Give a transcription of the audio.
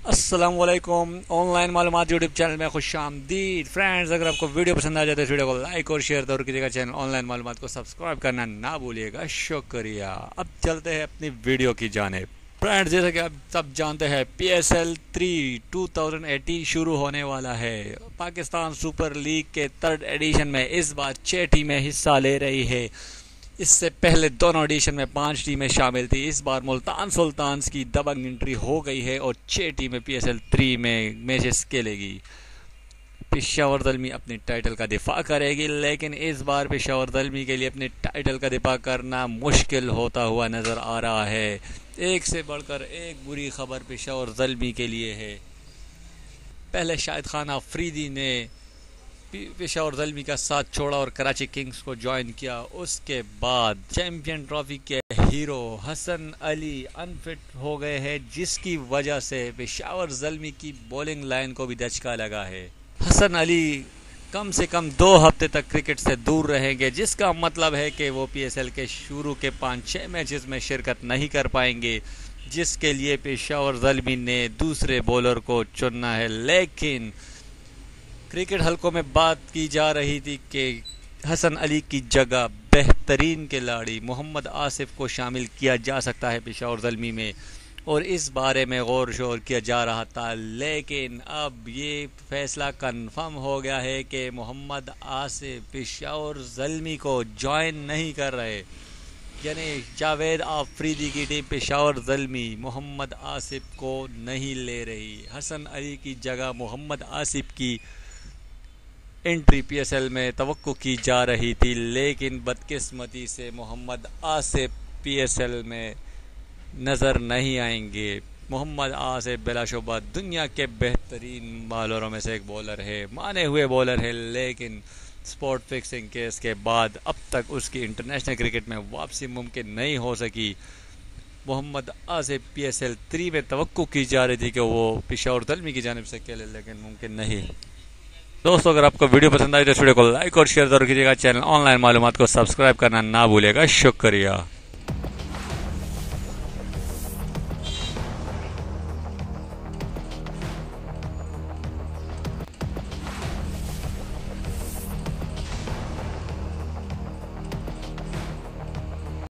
अस्सलाम वालेकुम। ऑनलाइन मालूमात यूट्यूब चैनल में खुश आमदीद। फ्रेंड्स, अगर आपको वीडियो पसंद आ जाए तो इस वीडियो को लाइक और शेयर जरूर कीजिएगा। चैनल ऑनलाइन मालूमात को सब्सक्राइब करना ना भूलिएगा। शुक्रिया। अब चलते हैं अपनी वीडियो की जानेब। फ्रेंड्स, जैसा कि आप सब जानते हैं, PSL 3 2018 शुरू होने वाला है। पाकिस्तान सुपर लीग के 3rd एडिशन में इस बार 6 टीमें हिस्सा ले रही है। इससे पहले दोनों एडिशन में 5 टीमें शामिल थी। इस बार मुल्तान सुल्तान्स की दबंग एंट्री हो गई है और 6 टीमें PSL 3 में मैचेस खेलेगी। पेशावर ज़ल्मी अपनी टाइटल का दिफा करेगी, लेकिन इस बार पेशावर ज़ल्मी के लिए अपने टाइटल का दिफा करना मुश्किल होता हुआ नज़र आ रहा है। एक से बढ़कर एक बुरी खबर पेशावर ज़ल्मी के लिए है। पहले शाहिद खान अफरीदी ने पेशावर ज़ल्मी का साथ छोड़ा और कराची किंग्स को ज्वाइन किया। उसके बाद चैंपियन ट्रॉफी के हीरो हसन अली अनफिट हो गए हैं, जिसकी वजह से पेशावर ज़ल्मी की बॉलिंग लाइन को भी दचका लगा है। हसन अली कम से कम 2 हफ्ते तक क्रिकेट से दूर रहेंगे, जिसका मतलब है कि वो PSL के शुरू के 5-6 मैचेस में शिरकत नहीं कर पाएंगे, जिसके लिए पेशावर ज़ल्मी ने दूसरे बॉलर को चुनना है। लेकिन क्रिकेट हलकों में बात की जा रही थी कि हसन अली की जगह बेहतरीन खिलाड़ी मोहम्मद आसिफ को शामिल किया जा सकता है पेशावर ज़ल्मी में, और इस बारे में गौर शोर किया जा रहा था। लेकिन अब ये फैसला कंफर्म हो गया है कि मोहम्मद आसिफ पेशावर ज़ल्मी को ज्वाइन नहीं कर रहे, यानी जावेद आफरीदी की टीम पेशावर ज़ल्मी मोहम्मद आसिफ को नहीं ले रही। हसन अली की जगह मोहम्मद आसिफ की एंट्री PSL में तवक्को की जा रही थी, लेकिन बदकिस्मती से मोहम्मद आसिफ PSL में नज़र नहीं आएंगे। मोहम्मद आसिफ बिलाशुबा दुनिया के बेहतरीन बॉलरों में से एक बॉलर है, माने हुए बॉलर है, लेकिन स्पॉट फिक्सिंग केस के बाद अब तक उसकी इंटरनेशनल क्रिकेट में वापसी मुमकिन नहीं हो सकी। मोहम्मद आसिफ PSL 3 में तवक्को की जा रही थी कि वो पेशावर ज़ल्मी की जानिब से खेले, लेकिन मुमकिन नहीं। दोस्तों, अगर आपको वीडियो पसंद आई तो इस वीडियो को लाइक और शेयर जरूर कीजिएगा। चैनल ऑनलाइन मालूमात को सब्सक्राइब करना ना भूलिएगा। शुक्रिया।